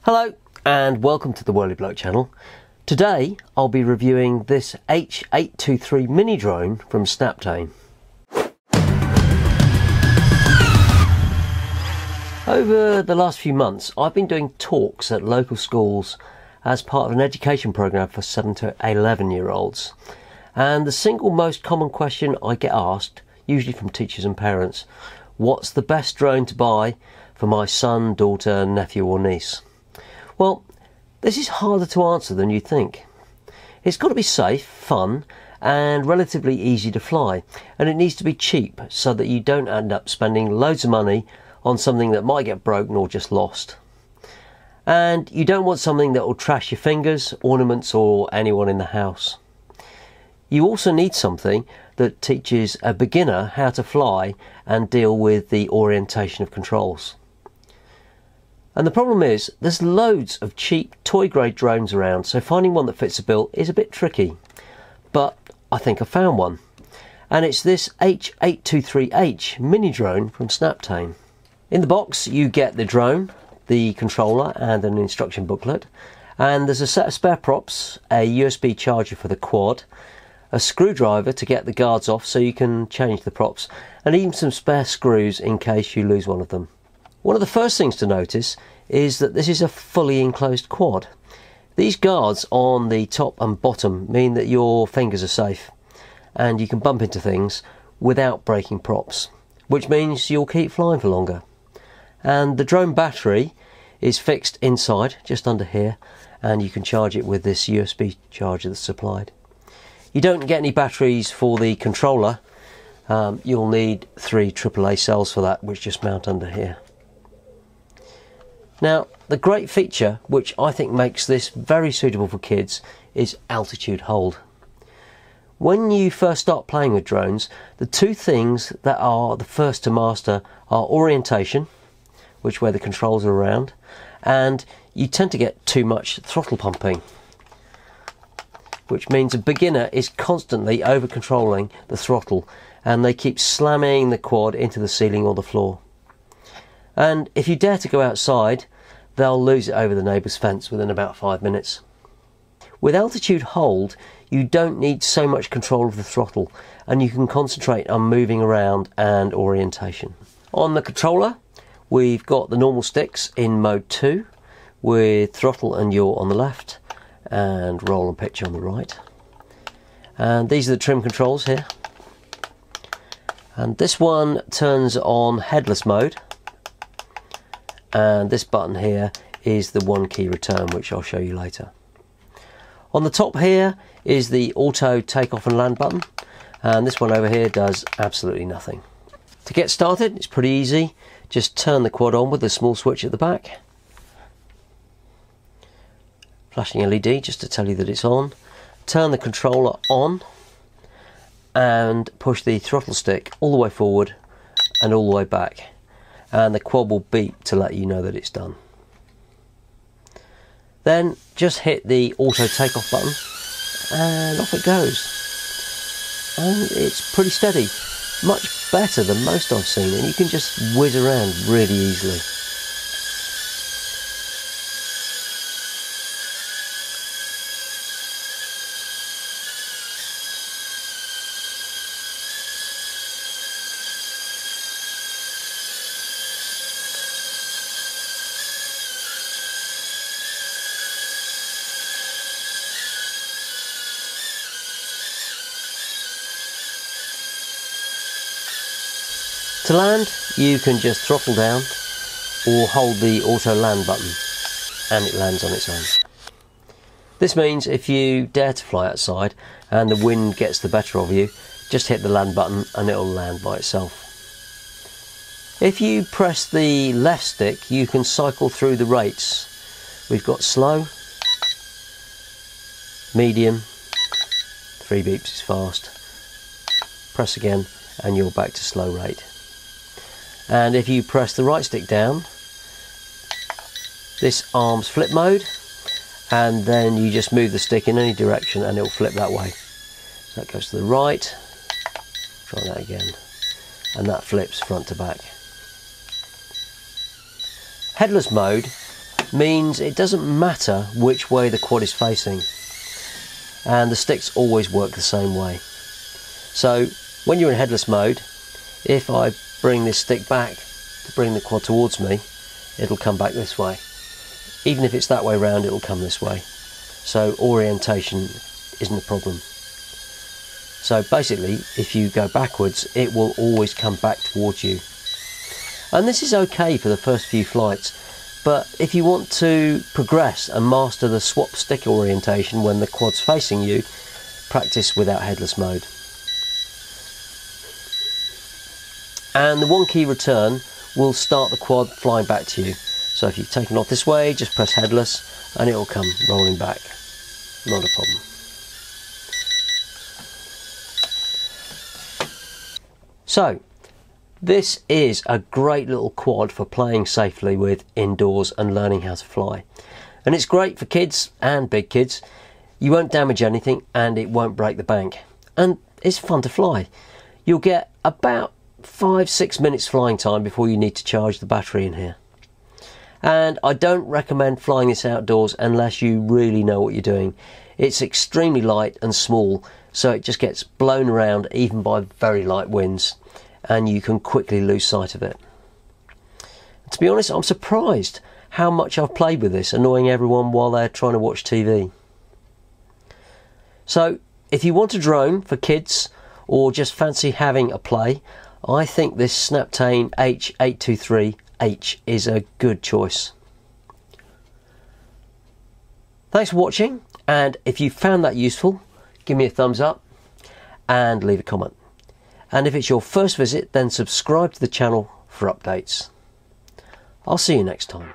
Hello and welcome to the Whirly Bloke channel. Today I'll be reviewing this H823 mini drone from SNAPTAIN. Over the last few months I've been doing talks at local schools as part of an education program for 7 to 11-year-olds. And the single most common question I get asked, usually from teachers and parents, what's the best drone to buy for my son, daughter, nephew or niece? Well, this is harder to answer than you think. It's got to be safe, fun and relatively easy to fly, and it needs to be cheap so that you don't end up spending loads of money on something that might get broken or just lost. And you don't want something that will trash your fingers, ornaments or anyone in the house. You also need something that teaches a beginner how to fly and deal with the orientation of controls. And the problem is, there's loads of cheap toy-grade drones around, so finding one that fits the bill is a bit tricky. But I think I found one. And it's this H823H mini drone from SNAPTAIN. In the box, you get the drone, the controller and an instruction booklet. And there's a set of spare props, a USB charger for the quad, a screwdriver to get the guards off so you can change the props, and even some spare screws in case you lose one of them. One of the first things to notice is that this is a fully enclosed quad. These guards on the top and bottom mean that your fingers are safe and you can bump into things without breaking props, which means you'll keep flying for longer. And the drone battery is fixed inside, just under here, and you can charge it with this USB charger that's supplied. You don't get any batteries for the controller. You'll need 3 AAA cells for that, which just mount under here. Now, the great feature, which I think makes this very suitable for kids, is altitude hold. When you first start playing with drones, the two things that are the first to master are orientation, which way the controls are around, and you tend to get too much throttle pumping, which means a beginner is constantly over controlling the throttle and they keep slamming the quad into the ceiling or the floor. And if you dare to go outside, they'll lose it over the neighbour's fence within about 5 minutes. With altitude hold, you don't need so much control of the throttle and you can concentrate on moving around and orientation. On the controller, we've got the normal sticks in mode 2 with throttle and yaw on the left and roll and pitch on the right. And these are the trim controls here. And this one turns on headless mode. And this button here is the one key return, which I'll show you later. On the top here is the auto takeoff and land button, and this one over here does absolutely nothing. To get started, it's pretty easy. Just turn the quad on with the small switch at the back. Flashing LED just to tell you that it's on. Turn the controller on and push the throttle stick all the way forward and all the way back. And the quad will beep to let you know that it's done. Then just hit the auto takeoff button and off it goes. And it's pretty steady, much better than most I've seen, and you can just whiz around really easily. To land, you can just throttle down or hold the auto land button and it lands on its own. This means if you dare to fly outside and the wind gets the better of you, just hit the land button and it'll land by itself. If you press the left stick, you can cycle through the rates. We've got slow, medium, 3 beeps is fast, press again and you're back to slow rate. And if you press the right stick down, this arms flip mode, and then you just move the stick in any direction and it'll flip that way. So that goes to the right, try that again, and that flips front to back. Headless mode means it doesn't matter which way the quad is facing, and the sticks always work the same way. So when you're in headless mode, if I bring this stick back to bring the quad towards me, it'll come back this way. Even if it's that way round, it'll come this way. So orientation isn't a problem. So basically, if you go backwards, it will always come back towards you. And this is okay for the first few flights, but if you want to progress and master the swap stick orientation when the quad's facing you, practice without headless mode. And the one key return will start the quad flying back to you. So if you've taken off this way, just press headless and it will come rolling back. Not a problem. So this is a great little quad for playing safely with indoors and learning how to fly. And it's great for kids and big kids. You won't damage anything and it won't break the bank. And it's fun to fly. You'll get about 5-6 minutes flying time before you need to charge the battery in here. And I don't recommend flying this outdoors unless you really know what you're doing. It's extremely light and small, so it just gets blown around even by very light winds, and you can quickly lose sight of it. To be honest, I'm surprised how much I've played with this, annoying everyone while they're trying to watch TV. So if you want a drone for kids or just fancy having a play, I think this SNAPTAIN H823H is a good choice. Thanks for watching, and if you found that useful, give me a thumbs up and leave a comment. And if it's your first visit, then subscribe to the channel for updates. I'll see you next time.